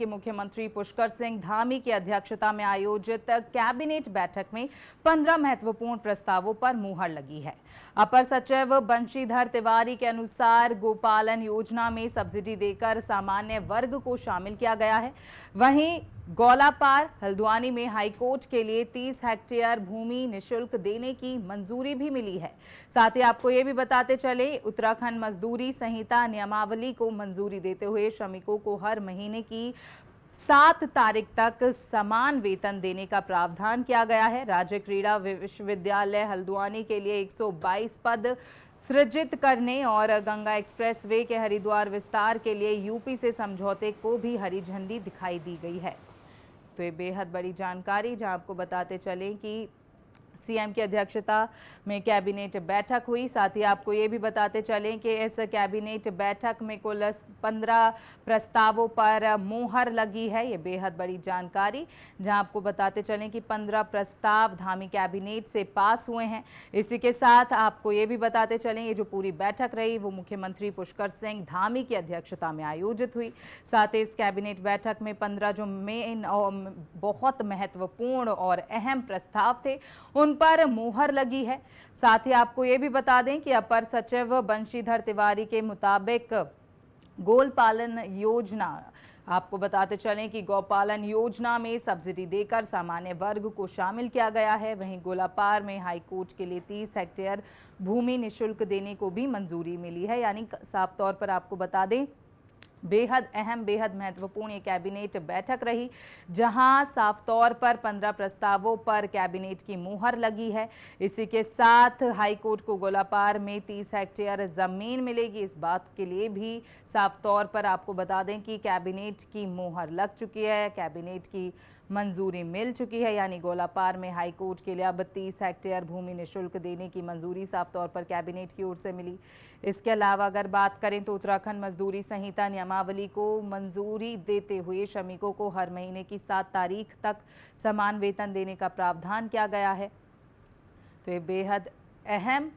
के मुख्यमंत्री पुष्कर सिंह धामी की अध्यक्षता में आयोजित कैबिनेट बैठक में 15 महत्वपूर्ण प्रस्तावों पर मुहर लगी है। अपर सचिव बंशीधर तिवारी के अनुसार गोपालन योजना में सब्सिडी देकर सामान्य वर्ग को शामिल किया गया है। वहीं गौलापार हल्द्वानी में हाईकोर्ट के लिए 30 हेक्टेयर भूमि निशुल्क देने की मंजूरी भी मिली है। साथ ही आपको ये भी बताते चले, उत्तराखंड मजदूरी संहिता नियमावली को मंजूरी देते हुए श्रमिकों को हर महीने की 7 तारीख तक समान वेतन देने का प्रावधान किया गया है। राज्य क्रीड़ा विश्वविद्यालय हल्द्वानी के लिए 122 पद सृजित करने और गंगा एक्सप्रेस वे के हरिद्वार विस्तार के लिए यूपी से समझौते को भी हरी झंडी दिखाई दी गई है। तो ये बेहद बड़ी जानकारी, जहां आपको बताते चलें कि सीएम की अध्यक्षता में कैबिनेट बैठक हुई। साथ ही आपको ये भी बताते चलें कि इस कैबिनेट बैठक में कुल 15 प्रस्तावों पर मुहर लगी है। ये बेहद बड़ी जानकारी, जहां आपको बताते चलें कि 15 प्रस्ताव धामी कैबिनेट से पास हुए हैं। इसी के साथ आपको ये भी बताते चलें, ये जो पूरी बैठक रही वो मुख्यमंत्री पुष्कर सिंह धामी की अध्यक्षता में आयोजित हुई। साथ ही इस कैबिनेट बैठक में 15 जो मेन और बहुत महत्वपूर्ण और अहम प्रस्ताव थे उन पर मुहर लगी है। साथ ही आपको ये भी बता दें कि अपर सचिव बंशीधर तिवारी के मुताबिक गोपालन योजना, आपको बताते चलें कि गौपालन योजना में सब्सिडी देकर सामान्य वर्ग को शामिल किया गया है। वहीं गोलापार में हाईकोर्ट के लिए 30 हेक्टेयर भूमि निशुल्क देने को भी मंजूरी मिली है। यानी साफ तौर पर आपको बता दें, बेहद अहम, बेहद महत्वपूर्ण ये कैबिनेट बैठक रही, जहां साफ तौर पर 15 प्रस्तावों पर कैबिनेट की मुहर लगी है। इसी के साथ हाईकोर्ट को गोलापार में 30 हेक्टेयर जमीन मिलेगी। इस बात के लिए भी साफ तौर पर आपको बता दें कि कैबिनेट की मुहर लग चुकी है, कैबिनेट की मंजूरी मिल चुकी है। यानी गोलापार में हाईकोर्ट के लिए अब 30 हेक्टेयर भूमि निशुल्क देने की मंजूरी साफ तौर पर कैबिनेट की ओर से मिली। इसके अलावा अगर बात करें तो उत्तराखंड मजदूरी संहिता नियमावली को मंजूरी देते हुए श्रमिकों को हर महीने की 7 तारीख तक समान वेतन देने का प्रावधान किया गया है। तो ये बेहद अहम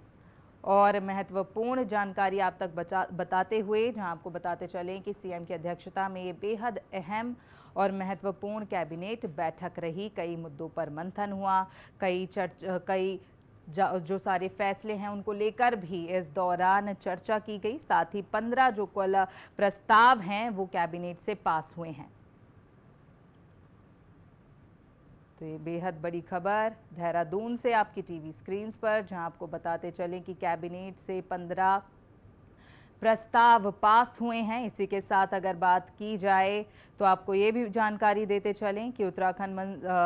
और महत्वपूर्ण जानकारी आप तक बताते हुए, जहां आपको बताते चलें कि सीएम की अध्यक्षता में ये बेहद अहम और महत्वपूर्ण कैबिनेट बैठक रही। कई मुद्दों पर मंथन हुआ, कई जो सारे फैसले हैं उनको लेकर भी इस दौरान चर्चा की गई। साथ ही 15 जो कुल प्रस्ताव हैं वो कैबिनेट से पास हुए हैं। तो ये बेहद बड़ी खबर देहरादून से आपकी टीवी स्क्रीन पर, जहां आपको बताते चलें कि कैबिनेट से 15 प्रस्ताव पास हुए हैं। इसी के साथ अगर बात की जाए तो आपको ये भी जानकारी देते चलें कि उत्तराखंड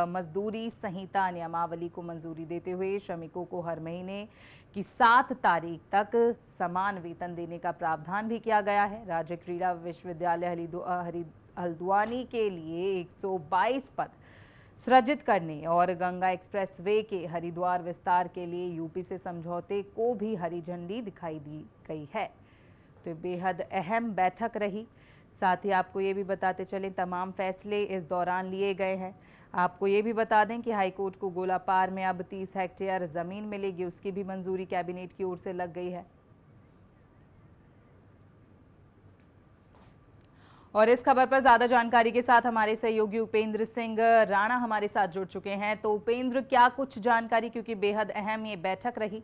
मजदूरी संहिता नियमावली को मंजूरी देते हुए श्रमिकों को हर महीने की 7 तारीख तक समान वेतन देने का प्रावधान भी किया गया है। राज्य क्रीड़ा विश्वविद्यालय हल्द्वानी के लिए 122 पद सृजित करने और गंगा एक्सप्रेस वे के हरिद्वार विस्तार के लिए यूपी से समझौते को भी हरी झंडी दिखाई दी गई है। तो बेहद अहम बैठक रही। साथ ही आपको ये भी बताते चलें, तमाम फैसले इस दौरान लिए गए हैं। आपको ये भी बता दें कि हाईकोर्ट को गोलापार में अब 30 हेक्टेयर जमीन मिलेगी, उसकी भी मंजूरी कैबिनेट की ओर से लग गई है। और इस खबर पर ज्यादा जानकारी के साथ हमारे सहयोगी उपेंद्र सिंह राणा हमारे साथ जुड़ चुके हैं। तो उपेंद्र, क्या कुछ जानकारी, क्योंकि बेहद अहम ये बैठक रही।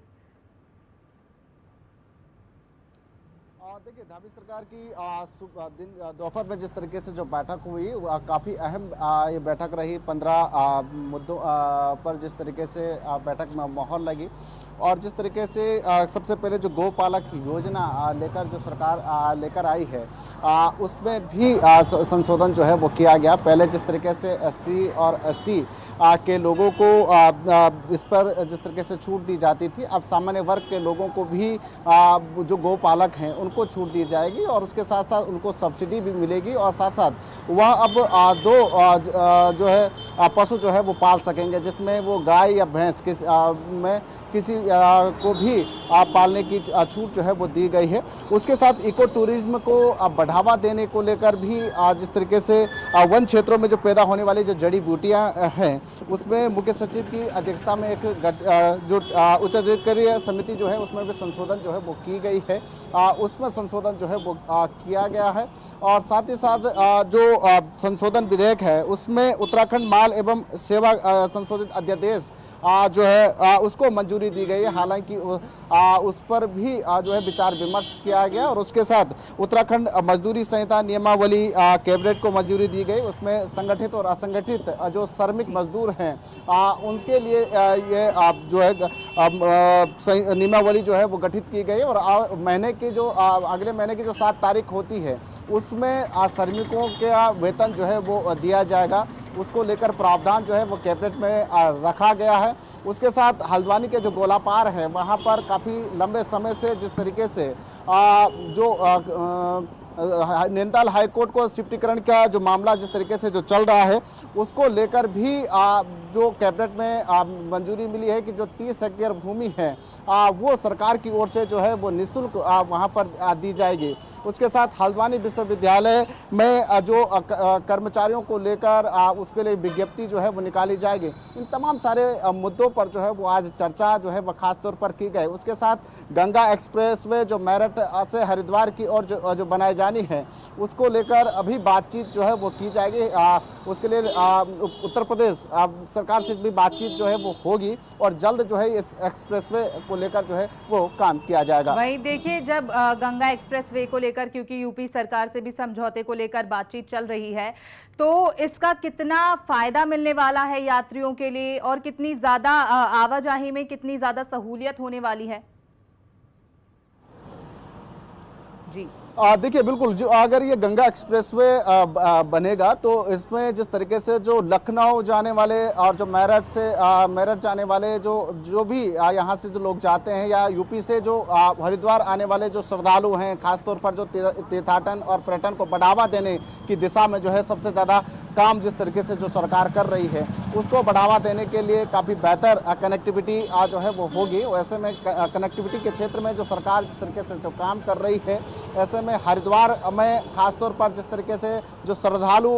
देखिए, धामी सरकार की दिन दोपहर में जिस तरीके से जो बैठक हुई काफ़ी अहम ये बैठक रही। 15 मुद्दों पर जिस तरीके से बैठक में मोहर लगी और जिस तरीके से सबसे पहले जो गौपालक योजना लेकर जो सरकार लेकर आई है उसमें भी संशोधन जो है वो किया गया। पहले जिस तरीके से SC और ST के लोगों को इस पर जिस तरीके से छूट दी जाती थी, अब सामान्य वर्ग के लोगों को भी जो गौपालक हैं उनको छूट दी जाएगी और उसके साथ साथ उनको सब्सिडी भी मिलेगी और साथ साथ वह अब 2 जो है पशु जो है वो पाल सकेंगे, जिसमें वो गाय या भैंस में किसी को भी पालने की छूट जो है वो दी गई है। उसके साथ इको टूरिज्म को बढ़ावा देने को लेकर भी जिस तरीके से वन क्षेत्रों में जो पैदा होने वाली जो जड़ी बूटियां हैं, उसमें मुख्य सचिव की अध्यक्षता में एक जो उच्च अधिकारीय समिति जो है उसमें भी संशोधन जो है वो की गई है। उसमें संशोधन जो है वो किया गया है और साथ ही साथ जो संशोधन विधेयक है उसमें उत्तराखंड माल एवं सेवा संशोधित अध्यादेश जो है उसको मंजूरी दी गई है। हालांकि उस पर भी जो है विचार विमर्श किया गया और उसके साथ उत्तराखंड मजदूरी संहिता नियमावली कैबिनेट को मंजूरी दी गई। उसमें संगठित और असंगठित जो श्रमिक मजदूर हैं उनके लिए ये जो है नियमावली जो है वो गठित की गई और महीने की जो अगले महीने की जो 7 तारीख होती है उसमें श्रमिकों का वेतन जो है वो दिया जाएगा। उसको लेकर प्रावधान जो है वो कैबिनेट में रखा गया है। उसके साथ हल्द्वानी के जो गोलापार है वहाँ पर काफ़ी लंबे समय से जिस तरीके से जो नैनीताल हाईकोर्ट को शिफ्टीकरण का जो मामला जिस तरीके से जो चल रहा है उसको लेकर भी जो कैबिनेट में मंजूरी मिली है कि जो 30 हेक्टेयर भूमि है वो सरकार की ओर से जो है वो निःशुल्क वहाँ पर दी जाएगी। उसके साथ हल्द्वानी विश्वविद्यालय में जो कर्मचारियों को लेकर उसके लिए विज्ञप्ति जो है वो निकाली जाएगी। इन तमाम सारे मुद्दों पर जो है वो आज चर्चा जो है वो खास तौर पर की गई। उसके साथ गंगा एक्सप्रेसवे जो मेरठ से हरिद्वार की ओर जो बनाई जानी है उसको लेकर अभी बातचीत जो है वो की जाएगी। उसके लिए उत्तर प्रदेश सरकार से भी बातचीत जो है वो होगी और जल्द जो है इस एक्सप्रेसवे को लेकर जो है वो काम किया जाएगा। वही देखिए, जब गंगा एक्सप्रेसवे को लेकर, क्योंकि यूपी सरकार से भी समझौते को लेकर बातचीत चल रही है, तो इसका कितना फायदा मिलने वाला है यात्रियों के लिए और कितनी ज्यादा आवाजाही में कितनी ज्यादा सहूलियत होने वाली है? जी देखिए, बिल्कुल जो अगर ये गंगा एक्सप्रेसवे बनेगा तो इसमें जिस तरीके से जो लखनऊ जाने वाले और जो मेरठ जाने वाले जो भी यहाँ से जो लोग जाते हैं या यूपी से जो हरिद्वार आने वाले जो श्रद्धालु हैं, खासतौर पर जो तीर्थाटन और पर्यटन को बढ़ावा देने की दिशा में जो है सबसे ज़्यादा काम जिस तरीके से जो सरकार कर रही है उसको बढ़ावा देने के लिए काफ़ी बेहतर कनेक्टिविटी जो है वो होगी। वैसे में कनेक्टिविटी के क्षेत्र में जो सरकार जिस तरीके से जो काम कर रही है, ऐसे में हरिद्वार में खासतौर पर जिस तरीके से जो श्रद्धालु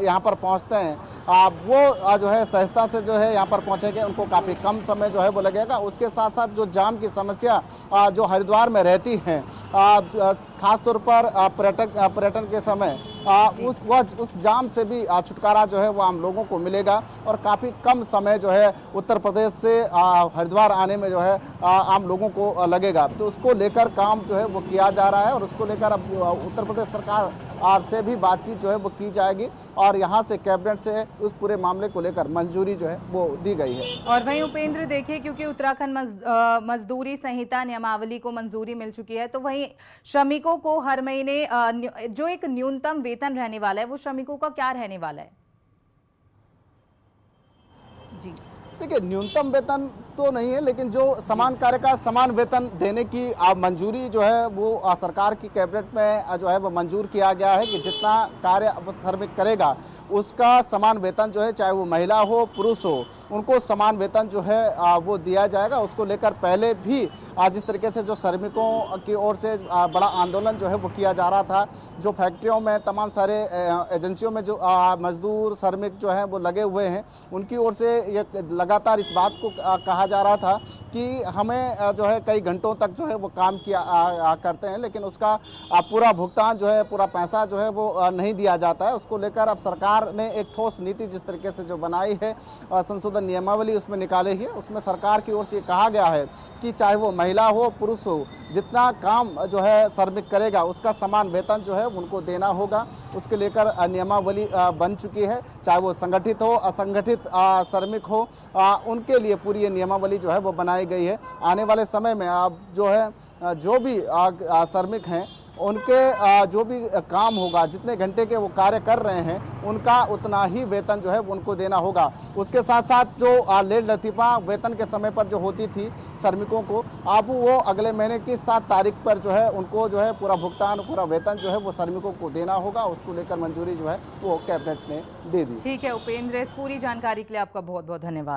यहाँ पर पहुँचते हैं वो जो है सहजता से जो है यहाँ पर पहुँचेंगे, उनको काफ़ी कम समय जो है वो लगेगा। उसके साथ साथ जो जाम की समस्या जो हरिद्वार में रहती है खासतौर पर पर्यटन के समय उस जाम से भी छुटकारा जो है वो आम लोगों को मिलेगा और काफ़ी कम समय जो है उत्तर प्रदेश से हरिद्वार आने में जो है आम लोगों को लगेगा। तो उसको लेकर काम जो है वो किया जा रहा है और उसको लेकर अब उत्तर प्रदेश सरकार से भी बातचीत जो है वो की जाएगी और यहाँ से कैबिनेट से उस पूरे मामले को लेकर मंजूरी जो है वो दी गई है। और वहीं उपेंद्र देखिए, क्योंकि उत्तराखंड मजदूरी संहिता नियमावली को मंजूरी मिल चुकी है, तो वहीं श्रमिकों को हर महीने जो एक न्यूनतम वेतन रहने वाला है वो श्रमिकों का क्या रहने वाला है? जी देखिए, न्यूनतम वेतन तो नहीं है, लेकिन जो समान कार्य का समान वेतन देने की मंजूरी जो है वो सरकार की कैबिनेट में जो है वो मंजूर किया गया है कि जितना कार्य श्रमिक करेगा उसका समान वेतन जो है, चाहे वो महिला हो पुरुष हो, उनको समान वेतन जो है वो दिया जाएगा। उसको लेकर पहले भी जिस तरीके से जो श्रमिकों की ओर से बड़ा आंदोलन जो है वो किया जा रहा था, जो फैक्ट्रियों में तमाम सारे एजेंसियों में जो मजदूर श्रमिक जो हैं वो लगे हुए हैं, उनकी ओर से ये लगातार इस बात को कहा जा रहा था कि हमें जो है कई घंटों तक जो है वो काम किया करते हैं, लेकिन उसका पूरा भुगतान जो है, पूरा पैसा जो है वो नहीं दिया जाता है। उसको लेकर अब सरकार ने एक ठोस नीति जिस तरीके से जो बनाई है, संशोधन नियमावली उसमें निकाले है, उसमें सरकार की ओर से कहा गया है कि चाहे वो महिला हो पुरुष हो, जितना काम जो है श्रमिक करेगा उसका समान वेतन जो है उनको देना होगा। उसके लेकर नियमावली बन चुकी है, चाहे वो संगठित हो असंगठित श्रमिक हो, उनके लिए पूरी ये नियमावली जो है वो बनाई गई है। आने वाले समय में अब जो है जो भी श्रमिक हैं उनके जो भी काम होगा, जितने घंटे के वो कार्य कर रहे हैं, उनका उतना ही वेतन जो है उनको देना होगा। उसके साथ साथ जो लेट लतीफ़ा वेतन के समय पर जो होती थी श्रमिकों को, अब वो अगले महीने की 7 तारीख पर जो है उनको जो है पूरा भुगतान, पूरा वेतन जो है वो श्रमिकों को देना होगा। उसको लेकर मंजूरी जो है वो कैबिनेट ने दे दी। ठीक है उपेंद्र, इस पूरी जानकारी के लिए आपका बहुत बहुत धन्यवाद।